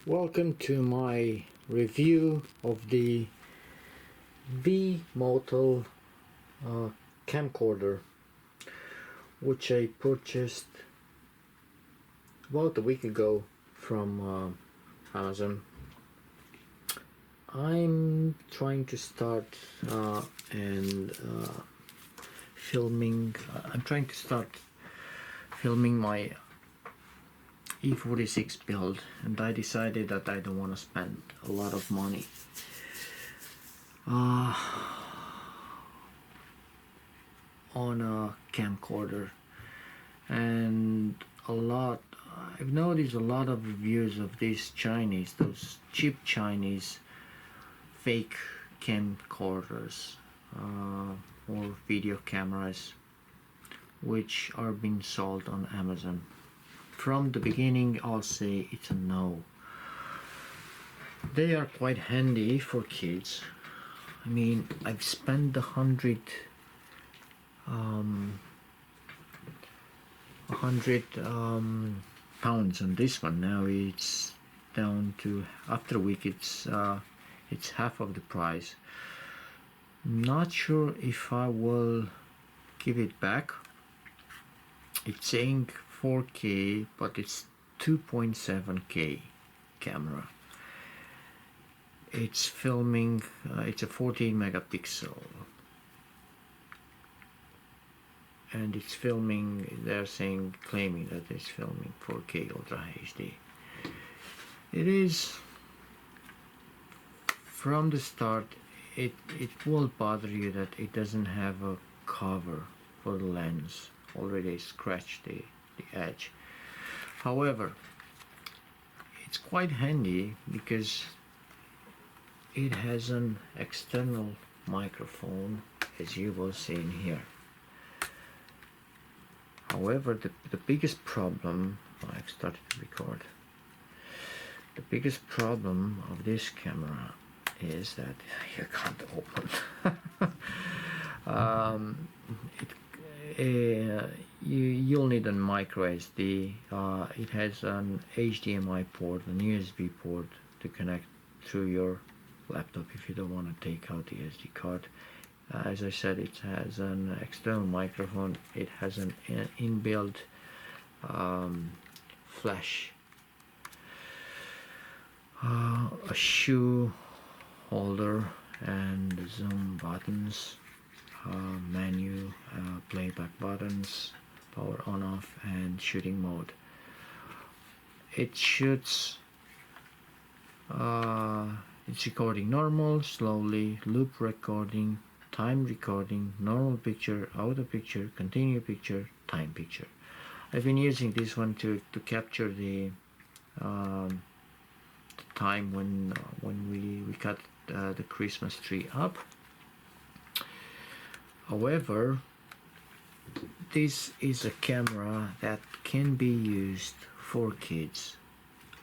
Welcome to my review of the Vmotal camcorder, which I purchased about a week ago from Amazon. I'm trying to start filming. I'm trying to start filming my E46 build, and I decided that I don't want to spend a lot of money on a camcorder, and I've noticed a lot of reviews of these those cheap Chinese fake camcorders or video cameras which are being sold on Amazon. From the beginning, I'll say it's a no. They are quite handy for kids. I mean, I've spent £100 pounds on this one. Now it's down to, after a week, it's half of the price. Not sure if I will give it back. It's saying 4K, but it's 2.7K camera. It's filming, it's a 14 megapixel, and it's filming, they're claiming that it's filming 4K Ultra HD. It is, from the start, it will bother you that it doesn't have a cover for the lens. Already scratched the edge. However, it's quite handy because it has an external microphone, as you will see in here. However, the biggest problem, I've started to record. The biggest problem of this camera is that you can't open. You'll need a micro SD. It has an HDMI port, an USB port to connect through your laptop if you don't want to take out the SD card. As I said, it has an external microphone. It has an inbuilt flash, a shoe holder, and zoom buttons, menu, playback buttons, power on off, and shooting mode. It shoots, it's recording normal, slowly, loop recording, time recording, normal picture, auto picture, continue picture, time picture. I've been using this one to capture the time when we cut the Christmas tree up. However, this is a camera that can be used for kids,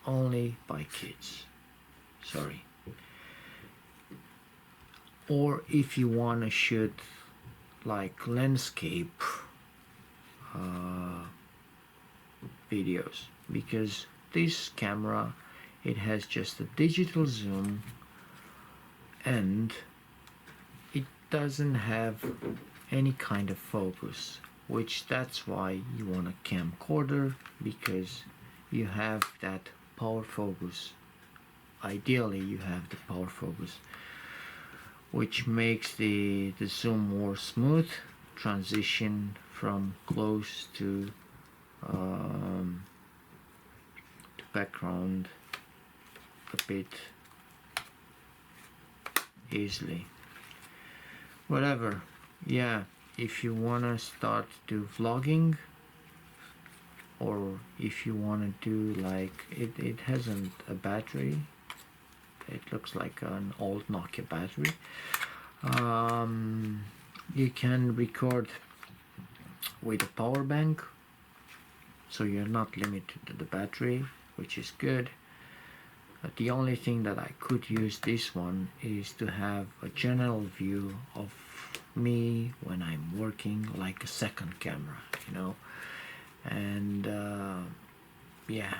only by kids. Sorry. Or if you want to shoot like landscape videos, because this camera, it has just a digital zoom and it doesn't have any kind of focus, which that's why you want a camcorder, because you have that power focus. Ideally you have the power focus, which makes the zoom more smooth, transition from close to background a bit easily. Whatever, yeah, if you wanna start do vlogging, or if you wanna do like, it hasn't a battery, it looks like an old Nokia battery. You can record with a power bank, so you're not limited to the battery, which is good. The only thing that I could use this one is to have a general view of me when I'm working, like a second camera, you know. And yeah,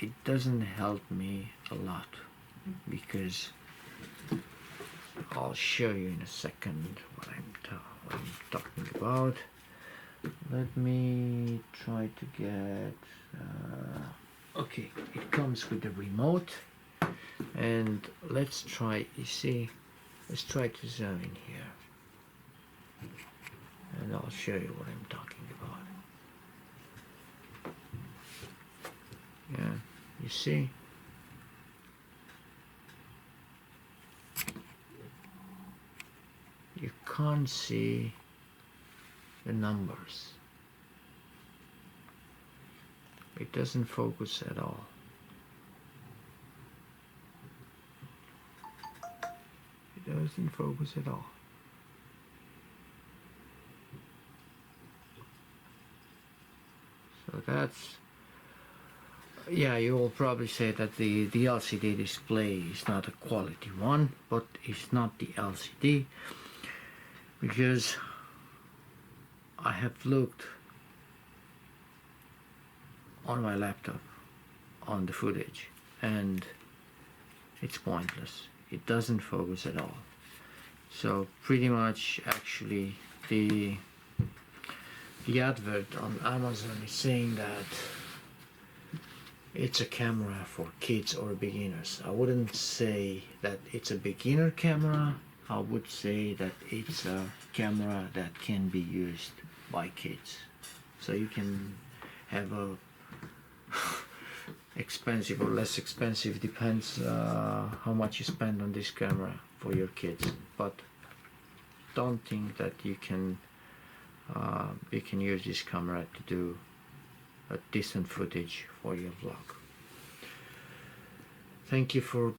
it doesn't help me a lot, because I'll show you in a second what I'm talking about. Let me try to get okay, it comes with the remote, and let's try, you see, let's try to zoom in here, and I'll show you what I'm talking about. Yeah, you see, you can't see the numbers. It doesn't focus at all. It doesn't focus at all. So that's, yeah, you will probably say that the LCD display is not a quality one, but it's not the LCD, because I have looked on my laptop on the footage, and it's pointless. It doesn't focus at all. So pretty much, actually, the advert on Amazon is saying that it's a camera for kids or beginners. I wouldn't say that it's a beginner camera. I would say that it's a camera that can be used by kids. So you can have a expensive or less expensive, depends how much you spend on this camera, for your kids. But don't think that you can use this camera to do a decent footage for your vlog. Thank you for